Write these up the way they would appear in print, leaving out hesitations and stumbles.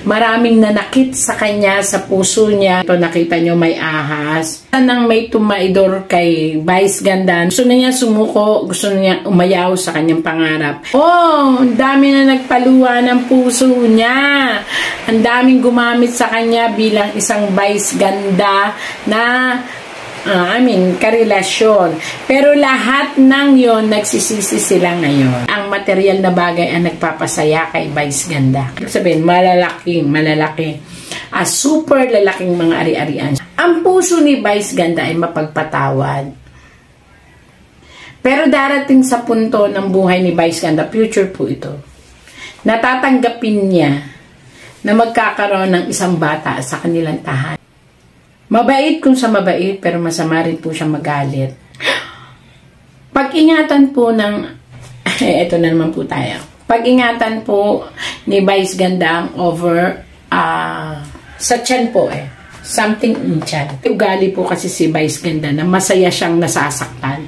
Maraming nanakit sa kanya, sa puso niya. Ito nakita nyo may ahas. Nang may tumaidor kay Vice Ganda, gusto na niya sumuko, gusto na niya umayaw sa kanyang pangarap. Oh, ang dami na nagpaluwa ng puso niya. Ang daming gumamit sa kanya bilang isang Vice Ganda na karelasyon. Pero lahat ng yon nagsisisi sila ngayon. Ang material na bagay ang nagpapasaya kay Vice Ganda. Ibig sabihin, malalaki. Super lalaking mga ari-arian. Ang puso ni Vice Ganda ay mapagpatawad. Pero darating sa punto ng buhay ni Vice Ganda, future po ito, natatanggapin niya na magkakaroon ng isang bata sa kanilang tahanan. Mabait kung sa mabait, pero masama rin po siya magalit. Pag-ingatan po ng... eto na naman po tayo. Pag-ingatan po ni Vice Ganda over sa tiyan po something in tiyan. Ugali po kasi si Vice Ganda na masaya siyang nasasaktan.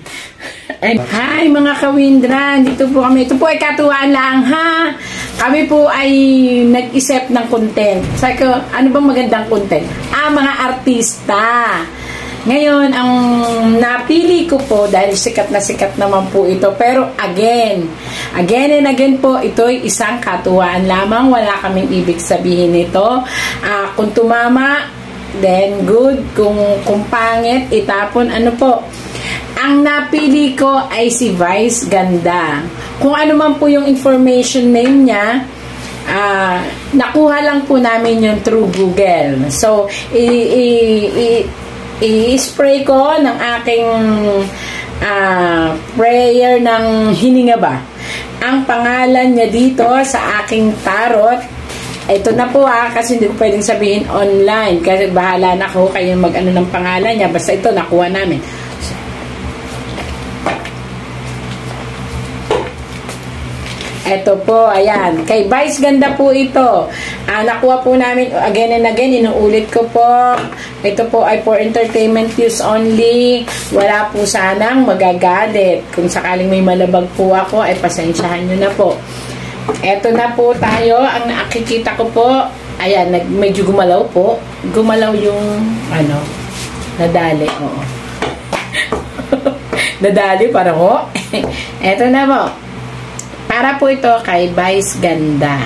Hi mga kawindra, dito po kami. Ito po ay katuwaan lang ha. Kami po ay nag-isip ng content. Sabi ko, ano bang magandang content? Mga artista. Ngayon, ang napili ko po, dahil sikat na sikat naman po ito, pero again and again po, ito ay isang katuwaan lamang. Wala kaming ibig sabihin nito. Kung tumama, then good. Kung pangit, itapon. Ano po? Ang napili ko ay si Vice Ganda. Kung ano man po yung information name niya, nakuha lang po namin yung through Google. So, i-spray ko ng aking prayer ng hininga ba. Ang pangalan niya dito sa aking tarot, ito na po kasi hindi ko pwedeng sabihin online kasi bahala na ako kayo mag-ano ng pangalan niya. Basta ito, nakuha namin. Ito po, ayan. Kay Vice Ganda po ito. Nakuha po namin again and again. Inuulit ko po. Ito po ay for entertainment use only. Wala po sanang magagalit. Kung sakaling may malabag po ako, ay pasensyahan nyo na po. Ito na po tayo. Ang nakikita ko po, ayan, medyo gumalaw po. Gumalaw yung, nadali. Oo. Nadali, parang Ito na po. Para po ito kay Vice Ganda.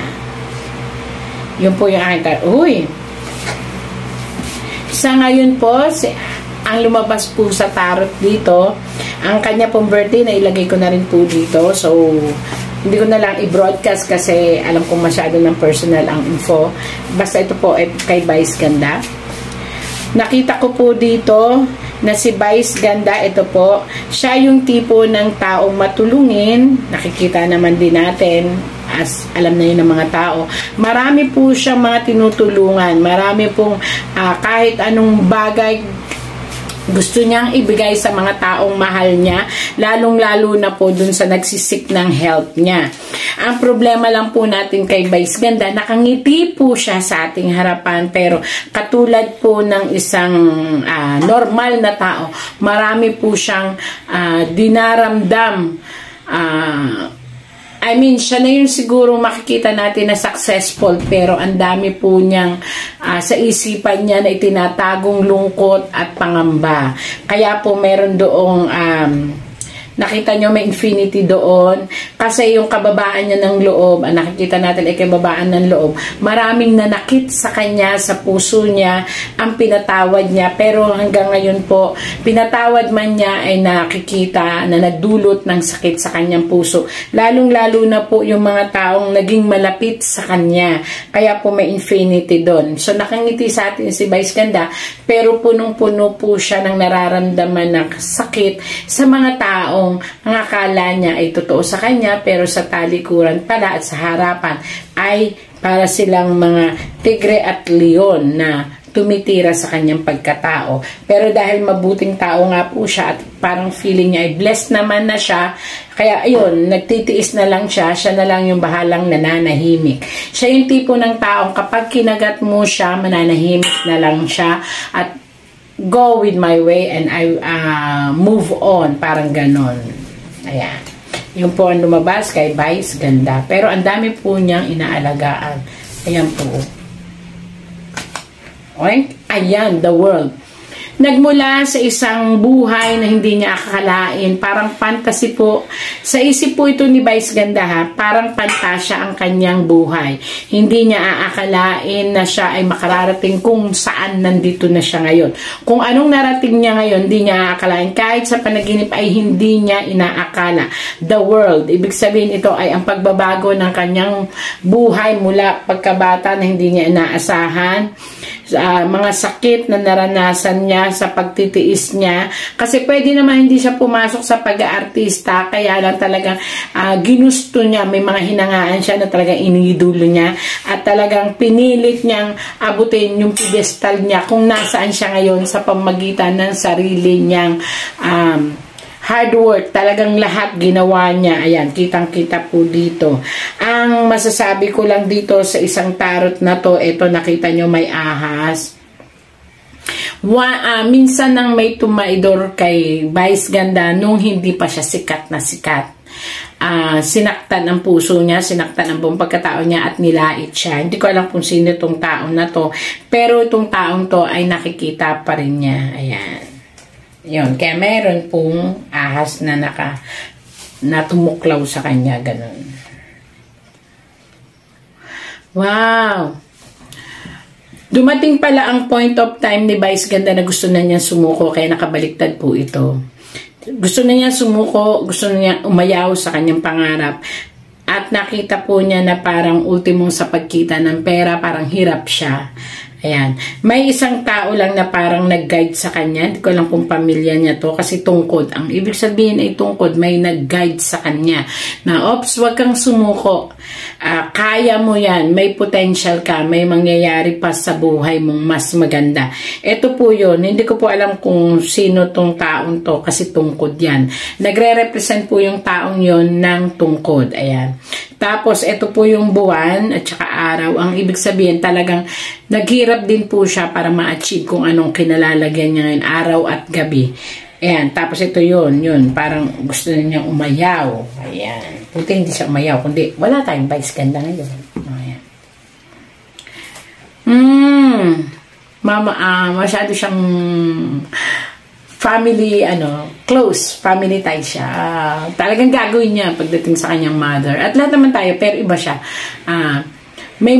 Yun po yung aking uy! Sa ngayon po, ang lumabas po sa tarot dito, ang kanya pong birthday, na ilagay ko na rin po dito. So, hindi ko na lang i-broadcast kasi alam kong masyado ng personal ang info. Basta ito po ay kay Vice Ganda. Nakita ko po dito na si Vice Ganda, ito po, siya yung tipo ng taong matulungin. Nakikita naman din natin, as alam na yun ng mga tao. Marami po siyang mga tinutulungan. Marami pong kahit anong bagay gusto niyang ibigay sa mga taong mahal niya, lalong-lalo na po dun sa nagsisik ng help niya. Ang problema lang po natin kay Vice Ganda, nakangiti po siya sa ating harapan, pero katulad po ng isang normal na tao, marami po siyang dinaramdam. Siya na yung siguro makikita natin na successful, pero ang dami po niyang sa isipan niya na itinatagong lungkot at pangamba. Kaya po meron doong nakita nyo may infinity doon kasi yung kababaan niya ng loob, nakikita natin ay kababaan ng loob, maraming nanakit sa kanya, sa puso niya, ang pinatawad niya, pero hanggang ngayon po pinatawad man niya ay nakikita na nagdulot ng sakit sa kanyang puso, lalong lalo na po yung mga taong naging malapit sa kanya, kaya po may infinity doon. So nakangiti sa atin si Vice Ganda, pero punong-puno po siya ng nararamdaman ng sakit sa mga taong ang akala niya ay totoo sa kanya, pero sa talikuran pala at sa harapan ay para silang mga tigre at leon na tumitira sa kanyang pagkatao. Pero dahil mabuting tao nga po siya at parang feeling niya ay blessed naman na siya, kaya ayun, nagtitiis na lang siya, siya na lang yung bahalang nananahimik. Siya yung tipo ng taong kapag kinagat mo siya, mananahimik na lang siya at go with my way and I move on, parang ganon. Ayan. Yung po ang lumabas kay Vice Ganda. Pero ang dami po niyang inaalagaan. Ayan po. Okay? Ayan, the world. Nagmula sa isang buhay na hindi niya akakalain, parang fantasy po. Sa isip po ito ni Vice Ganda ha, parang pantasya ang kanyang buhay. Hindi niya aakalain na siya ay makararating kung saan nandito na siya ngayon. Kung anong narating niya ngayon, hindi niya aakalain. Kahit sa panaginip ay hindi niya inaakala. The world, ibig sabihin ito ay ang pagbabago ng kanyang buhay mula pagkabata na hindi niya inaasahan. Mga sakit na naranasan niya sa pagtitiis niya, kasi pwede naman hindi siya pumasok sa pag-aartista, kaya lang talagang ginusto niya, may mga hinangaan siya na talagang iniidolo niya at talagang pinilit niyang abutin yung pedestal niya kung nasaan siya ngayon sa pamagitan ng sarili niyang hard work. Talagang lahat ginawa niya. Ayan, kitang-kita po dito. Ang masasabi ko lang dito sa isang tarot na to, ito nakita nyo may ahas. Minsan nang may tumaidor kay Vice Ganda nung hindi pa siya sikat na sikat. Sinaktan ang puso niya, sinaktan ang buong pagkatao niya at nilait siya. Hindi ko alam kung sino itong taong na to, pero itong taong to ay nakikita pa rin niya. Ayan. Yun, kaya meron pong ahas na natumuklaw sa kanya, ganun. Wow! Dumating pala ang point of time ni Vice Ganda na gusto na niya sumuko, kaya nakabaliktad po ito. Gusto na niya sumuko, gusto na niya umayaw sa kanyang pangarap. At nakita po niya na parang ultimong sa pagkita ng pera, parang hirap siya. Ayan. May isang tao lang na parang nag-guide sa kanya. Hindi ko alam kung pamilya niya to kasi tungkod. Ang ibig sabihin ay tungkod, may nag-guide sa kanya. Na, ops, wag kang sumuko. Kaya mo yan. May potential ka. May mangyayari pa sa buhay mong mas maganda. Ito po yun. Hindi ko po alam kung sino tong taong to kasi tungkod yan. Nagre-represent po yung taong yon ng tungkod. Ayan. Tapos, ito po yung buwan at saka araw. Ang ibig sabihin, talagang naghirap din po siya para ma-achieve kung anong kinalalagyan niya ngayon, araw at gabi. Ayan. Tapos, ito yun. Parang gusto na niyang umayaw. Ayan. Buti hindi siya umayaw. Kundi, wala tayong Vice Ganda ngayon. Ayan. Masyado siyang family, close, family tie siya. Talagang gagawin niya pagdating sa kanyang mother. At lahat naman tayo, pero iba siya. May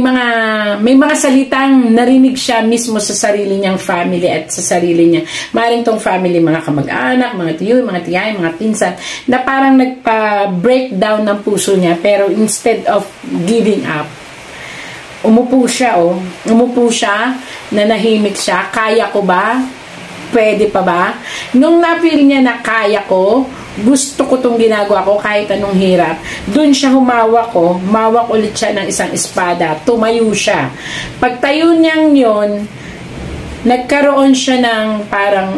mga salitang narinig siya mismo sa sarili niyang family at sa sarili niya. Maring tong family, mga kamag-anak, mga tiyo, mga tiyay, mga pinsan, na parang nagpa-breakdown ng puso niya, pero instead of giving up, umupo siya, nanahimik siya. Kaya ko ba? Pwede pa ba? Nung na-feel niya na kaya ko, gusto ko itong ginagawa ko kahit anong hirap, dun siya humawak ulit siya ng isang espada, tumayo siya. Pagtayo niyang yun, nagkaroon siya ng parang,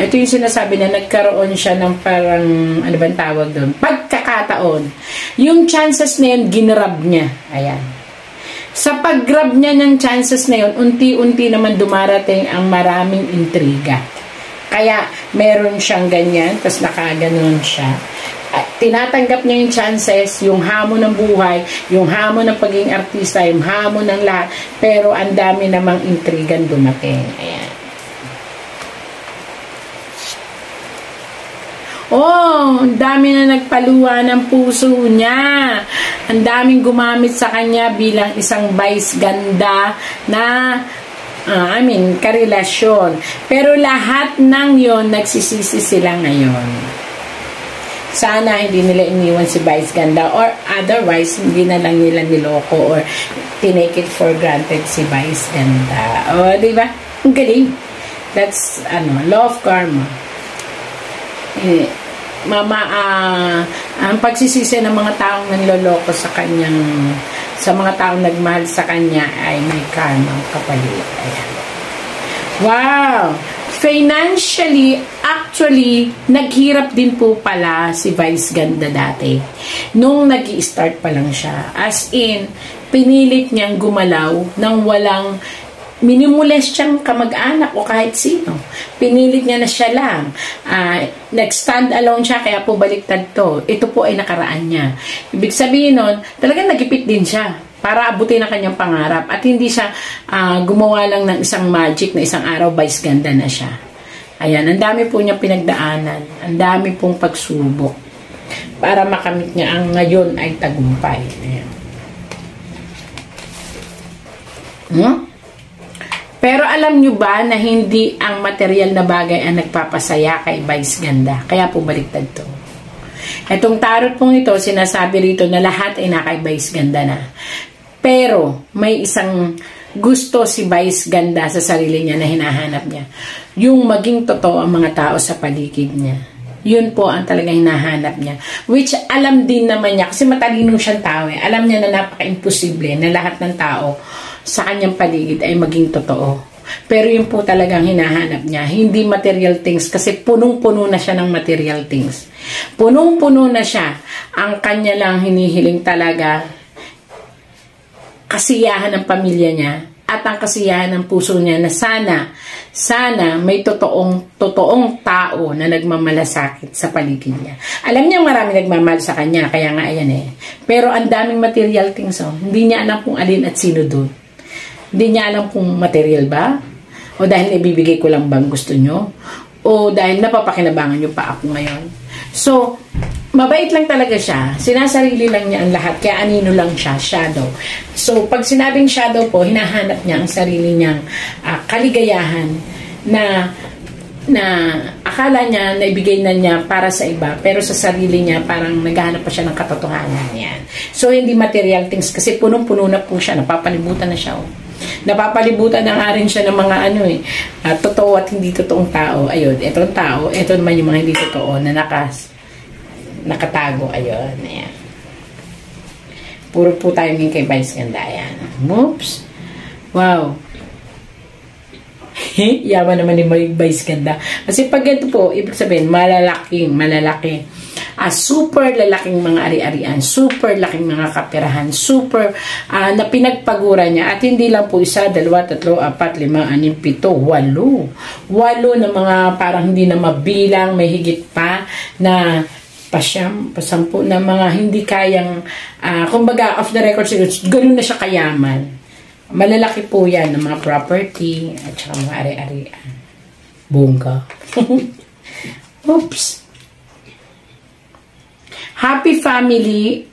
ito yung sinasabi na nagkaroon siya ng parang, ano bang tawag doon? Pagkakataon. Yung chances na yun, ginrab niya. Ayan. Sa pag-grab niya ng chances na yun, unti-unti naman dumarating ang maraming intriga. Kaya meron siyang ganyan, tapos nakaganon siya. At tinatanggap niya yung chances, yung hamon ng buhay, yung hamon ng pagiging artista, yung hamon ng lahat, pero ang dami namang intrigan dumating. Ayan. Ang dami na nagpaluwa ng puso niya. Ang daming gumamit sa kanya bilang isang Vice Ganda na, karelasyon. Pero lahat ng yon nagsisisi sila ngayon. Sana hindi nila iniwan si Vice Ganda, or otherwise, hindi na lang nila niloko or tinake it for granted si Vice Ganda. O, diba? Ang galing. That's, law of karma. Ang pagsisisi ng mga taong nanloloko sa mga taong nagmahal sa kanya ay may karma kapalit. Ayan. Wow! Financially, actually, naghirap din po pala si Vice Ganda dati. Nung nag-i-start pa lang siya. As in, pinilit niyang gumalaw nang walang minimulest siyang kamag-anak o kahit sino. Pinilit niya na siya lang. Nag-stand alone siya, kaya po baliktad to. Ito po ay nakaraan niya. Ibig sabihin nun, talagang nagipit din siya. para abutin ang kanyang pangarap. At hindi siya gumawa lang ng isang magic na isang araw, vice ganda na siya. Ayan, ang dami po niyang pinagdaanan. Ang dami pong pagsubok para makamit niya ang ngayon ay tagumpay. Ayan. Pero alam nyo ba na hindi ang material na bagay ang nagpapasaya kay vice ganda? Kaya po baliktad to. Itong tarot pong ito, sinasabi rito na lahat ay nakay vice ganda na. Pero may isang gusto si vice ganda sa sarili niya na hinahanap niya. Yung maging totoo ang mga tao sa paligid niya. Yun po ang talagang hinahanap niya. Which alam din naman niya, kasi matalino siyang tao eh. Alam niya na napaka-imposible na lahat ng tao sa kanyang paligid ay maging totoo. Pero yun po talagang hinahanap niya. Hindi material things kasi punong-puno na siya ng material things. Punong-puno na siya. Ang kanya lang hinihiling talaga kasiyahan ng pamilya niya at ang kasiyahan ng puso niya na sana may totoong tao na nagmamalasakit sa paligid niya. Alam niya marami nagmamahal sa kanya, kaya nga ayan eh. Pero ang daming material things, hindi niya alam kung alin at sino doon. Hindi niya alam kung material ba? O dahil ibibigay ko lang bang gusto nyo? O dahil napapakinabangan nyo pa ako ngayon? So, mabait lang talaga siya. Sinasarili lang niya ang lahat. Kaya anino lang siya, shadow. So, pag sinabing shadow po, hinahanap niya ang sarili niyang kaligayahan na akala niya na ibigay na niya para sa iba, pero sa sarili niya parang naghahanap pa siya ng katotohanan. Yan. So, hindi material things kasi punong-puno na po siya. Napapalibutan na siya. Napapalibutan na nga rin siya ng mga totoo at hindi totoong tao. Ayun, etong tao, eto naman yung mga hindi totoo na nakatago. Ayun, ayan. Puro po tayo ngayon kay vice ganda. Ayan. Oops. Wow. Yaman naman ni vice ganda. Kasi pag ito po, ibig sabihin, malaki. Super lalaking mga ari-arian, super laking mga kaperahan, super na pinagpaguran niya. At hindi lang po 1, 2, 3, 4, 5, 6, 7, 8. 8 na mga parang hindi na mabilang, may higit pa na pasampu na mga hindi kayang, kumbaga off the record siguro, ganun na siya kayaman. Malalaki po yan ng mga property at saka mga ari-arian. Bongga. Oops. Happy family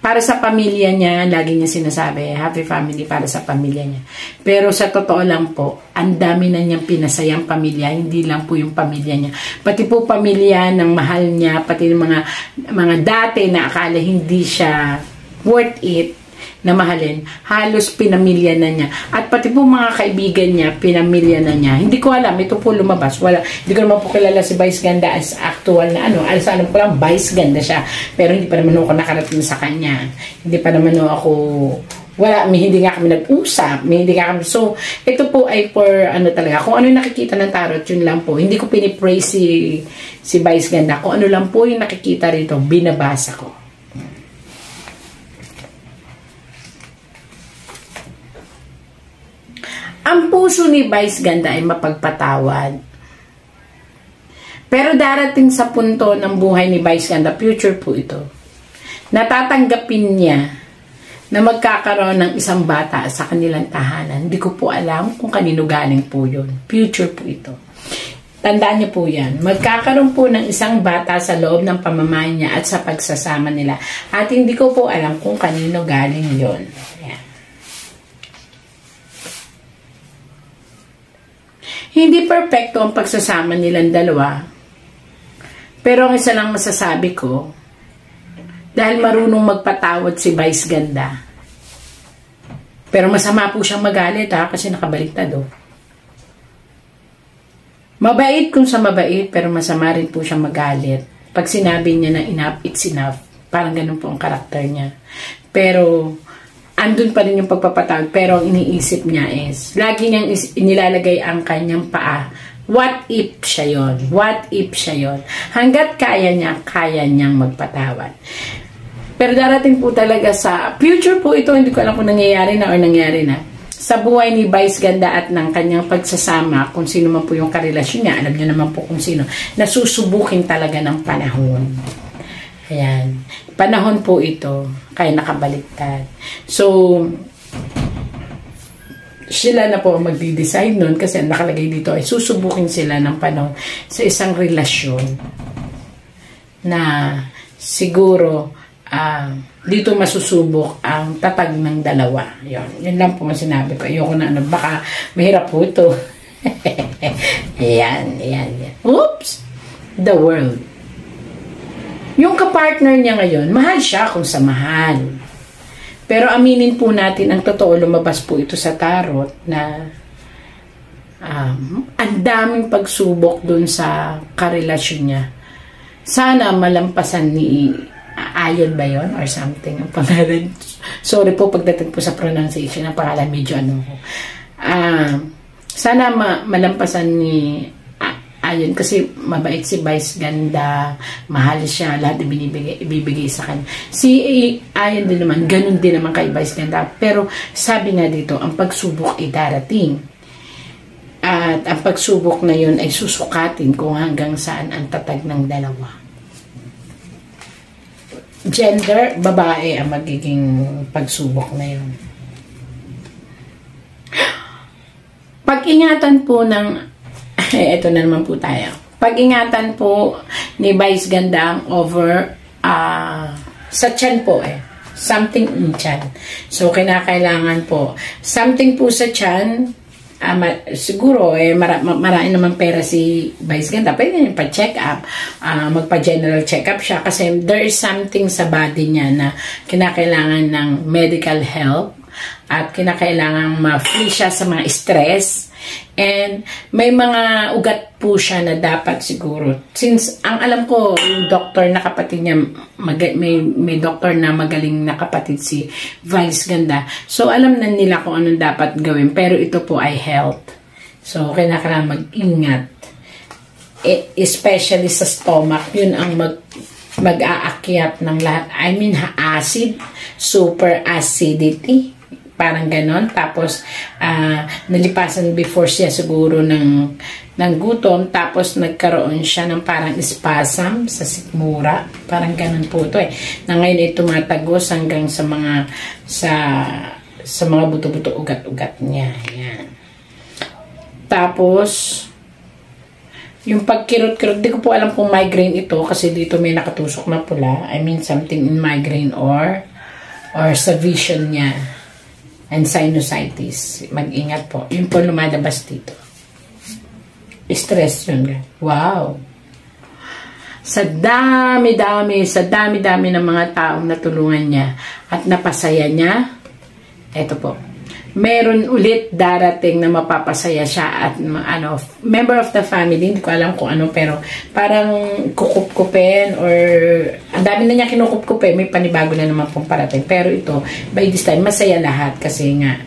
para sa pamilya niya, lagi niya sinasabi, happy family para sa pamilya niya. Pero sa totoo lang po, ang dami na niyang pinasayang pamilya, hindi lang po yung pamilya niya. Pati po pamilya ng mahal niya, pati ng mga dati na akala hindi siya worth it na mahalin, halos pinamilya na niya. At pati po mga kaibigan niya, pinamilya na niya. Hindi ko alam, ito po lumabas. Hindi ko naman po kilala si Vice Ganda as actual na alam ko lang, Vice Ganda siya. Pero hindi pa naman ako nakarating sa kanya. Hindi pa naman ako, hindi nga kami nag-usap. So, ito po ay for, talaga, kung ano yung nakikita ng tarot, yun lang po. Hindi ko pinipraise si Vice Ganda. Kung ano lang po yung nakikita rito, binabasa ko. Ang puso ni Vice Ganda ay mapagpatawad. Pero darating sa punto ng buhay ni Vice Ganda, future po ito. Natatanggapin niya na magkakaroon ng isang bata sa kanilang tahanan. Hindi ko po alam kung kanino galing po yun. Future po ito. Tandaan niyo po yan. Magkakaroon po ng isang bata sa loob ng pamamahay niya at sa pagsasama nila. At hindi ko po alam kung kanino galing yun. Ayan. Hindi perfecto ang pagsasama nilang dalawa. Pero ang isa lang masasabi ko, dahil marunong magpatawad si Vice Ganda. Pero masama po siyang magalit kasi nakabaliktad Mabait kung sa mabait, pero masama rin po siyang magalit. Pag sinabi niya na enough, it's enough. Parang ganun po ang karakter niya. Pero andun pa rin yung pagpapatawad, pero ang iniisip niya is, lagi niyang inilalagay ang kanyang paa. What if siya yon? What if siya yon? Hanggat kaya niyang magpatawad. Pero darating po talaga sa future po ito, hindi ko alam kung nangyayari na or nangyari na. Sa buhay ni Vice Ganda at ng kanyang pagsasama, kung sino man po yung karelasyon niya, alam niyo naman po kung sino, nasusubukin talaga ng panahon. Ayan. panahon po ito, kaya nakabaliktad. So, sila na po ang magdi-decide nun kasi nakalagay dito ay susubukin sila ng panahon sa isang relasyon na siguro dito masusubok ang tatag ng dalawa. Yun lang po ang sinabi ko. Ayoko na baka mahirap po ito. Yan. Oops! The world. Yung kapartner niya ngayon, mahal siya kung sa mahal. Pero aminin po natin ang totoo, lumabas po ito sa tarot na ang daming pagsubok dun sa karelasyon niya. Sana malampasan ni Ayon ba yun? Or something. Ang pangalan. Sorry po pagdating po sa pronunciation. Ang pangalan medyo sana malampasan ni Ayon kasi mabait si Vice Ganda. Mahal siya. Lahat ibibigay sa kanya. Si Ayon din naman. Ganun din naman kay Vice Ganda. Pero sabi nga dito, ang pagsubok ay darating. At ang pagsubok na yun ay susukatin kung hanggang saan ang tatag ng dalawa. Gender, babae ang magiging pagsubok na yun. Pag-ingatan po ng eto na naman po tayo. Pag-ingatan po ni Vice Ganda ang over sa tiyan po something in tiyan. So kinakailangan po something po sa tiyan. Siguro marami naman pera si Vice Ganda, pwede niya pa-check up, magpa-general check up siya kasi there is something sa body niya na kinakailangan ng medical help at kinakailangan ma-free siya sa mga stress and may mga ugat po siya na dapat siguro, since ang alam ko yung doktor na kapatid niya may doktor na magaling na kapatid si Vice Ganda, so alam na nila kung anong dapat gawin, pero ito po ay health, so kailangan mag-ingat especially sa stomach, yun ang mag-aakyat ng lahat, I mean acid, super acidity, parang ganon. Tapos nalipasan before siya siguro ng gutom, tapos nagkaroon siya ng parang spasm sa sikmura, parang ganon po ito na ngayon ay tumatagos hanggang sa mga buto-buto ugat-ugat niya. Yan. Tapos yung pagkirot-kirot, di ko po alam kung migraine ito kasi dito may nakatusok na pula, I mean something in migraine or sa vision niya and sinusitis. Mag-ingat po. Yun po lumalabas dito. Stress yun. Wow! Sa dami-dami ng mga taong natulungan niya at napasaya niya, eto po, meron ulit darating na mapapasaya siya at member of the family, hindi ko alam kung ano, pero parang kukup-kupin or ang dami na niya kinukup-kupin, may panibago na naman pong parating, pero ito, by this time, masaya lahat kasi nga,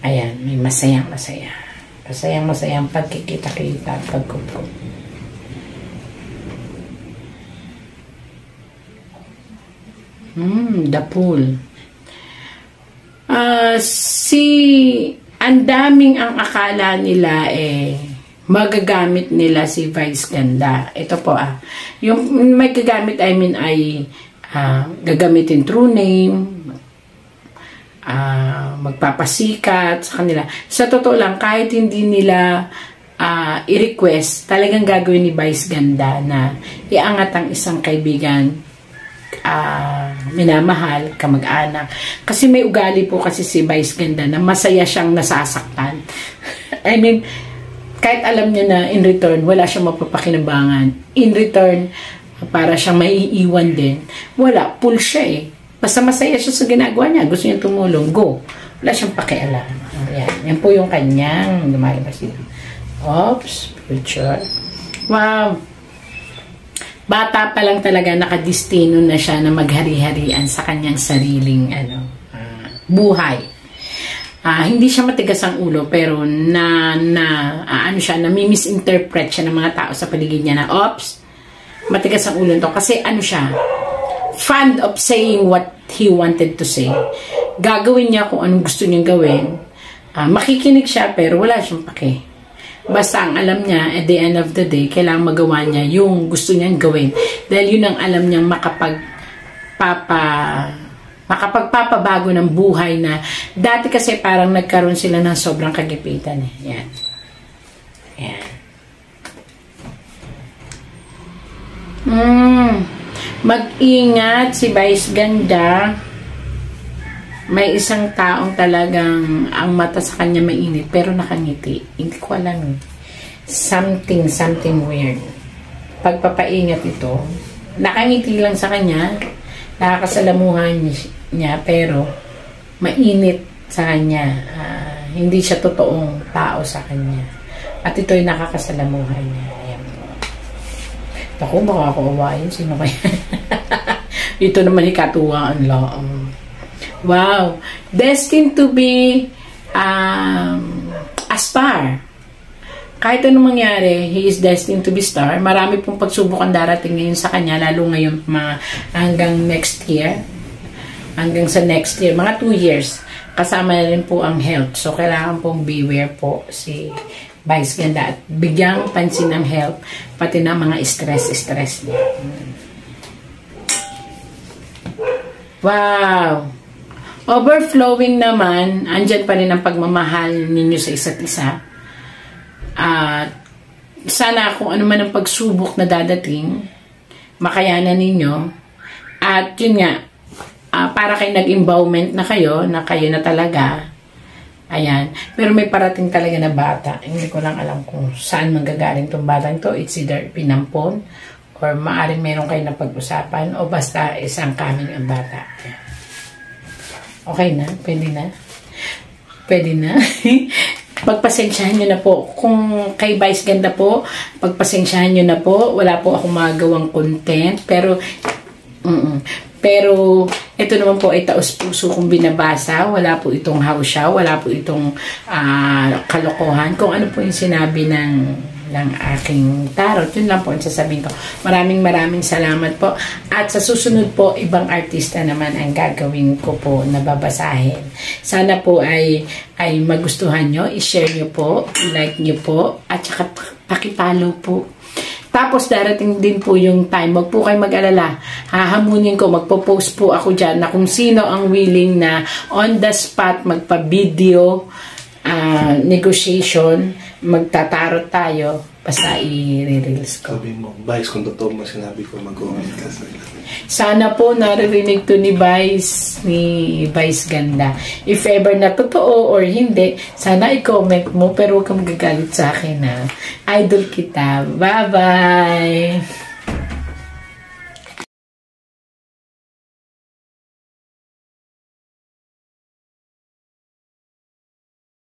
ayan, may masayang pagkikita-kita at pagkup-kup. The pool. Ang daming ang akala nila magagamit nila si Vice Ganda. Ito po yung may gagamit, I mean ay gagamitin true name, magpapasikat sa kanila. Sa totoo lang, kahit hindi nila i-request, talagang gagawin ni Vice Ganda na iangat ang isang kaibigan, minamahal, kamag-anak. Kasi may ugali po kasi si Vice Ganda na masaya siyang nasasaktan. I mean, kahit alam niya na in return, wala siyang mapapakinabangan. In return, para siyang maiiwan din. Wala, full siya Basta masaya siya sa ginagawa niya. Gusto niya tumulong, go. Wala siyang pakialam. Yan po yung kanyang lumalabas dito. Oops, future. Wow. Bata pa lang talaga nakadistino na siya na maghari-harian sa kanyang sariling buhay. Hindi siya matigas ang ulo pero nami-misinterpret siya ng mga tao sa paligid niya na oops, matigas ang ulo nito kasi siya, fond of saying what he wanted to say. Gagawin niya kung anong gusto niyang gawin. Makikinig siya pero wala siyang pake. Basta ang alam niya, at the end of the day, kailangang magawa niya yung gusto niyang gawin. Dahil yun ang alam niyang makapagpapabago ng buhay na dati kasi parang nagkaroon sila ng sobrang kagipitan eh. Yan. Yan. Mag-ingat si Vice Ganda. May isang taong talagang ang mata sa kanya mainit pero nakangiti. Hindi ko alam eh. Something weird. Pagpapaingat ito, nakangiti lang sa kanya, nakakasalamuhan niya pero mainit sa kanya. Hindi siya totoong tao sa kanya. At ito'y nakakasalamuhan niya. Ayan. Ako, baka ako awayin. Sino kaya? Ito naman ikatuwaan lang. Wow. Destined to be a star. Kahit anong mangyari, he is destined to be star. Marami pong pagsubok ang darating ngayon sa kanya, lalo ngayon hanggang next year. Hanggang sa next year. Mga 2 years. Kasama na rin po ang health. So, kailangan pong beware po si Vice Ganda. At bigyang pansin ang health, pati na mga stress niya. Wow! Overflowing naman, andyan pa rin ang pagmamahal ninyo sa isa't isa. At sana kung ano man ang pagsubok na dadating, makayanan ninyo. At yun nga, para kayo nag-embowment na kayo na talaga. Ayan. Pero may parating talaga na bata. Hindi ko lang alam kung saan manggagaling tong batang to. It's either pinampon or maaaring meron kayo na pag-usapan o basta isang coming ang bata. Okay na? Pwede na? Pwede na? Pagpasensyahan nyo na po. Kung kay Vice Ganda po, pagpasensyahan nyo na po. Wala po akong magawang content. Pero, pero, ito naman po ay taos-puso kong binabasa. Wala po itong hausyaw. Wala po itong kalokohan. Kung ano po yung sinabi ng aking tarot, yun lang po ang sasabihin ko. Maraming salamat po. At sa susunod po, ibang artista naman ang gagawin ko po na babasahin. Sana po ay magustuhan nyo, i-share nyo po, i-like nyo po, at saka pakipalo po. Tapos darating din po yung time, wag po kayo mag-alala. Hahamunin ko, magpo-post po ako dyan na kung sino ang willing na on the spot magpa-video negotiation, magtatarot tayo, basta i-release ko. Sabi mo, Vice, kung totoo mo sinabi ko, mag-comment ka sa ila. Sana po naririnig to ni Vice Ganda. If ever na totoo or hindi, sana i-comment mo, pero huwag kang magagalit sa akin ha. Idol kita. Bye-bye!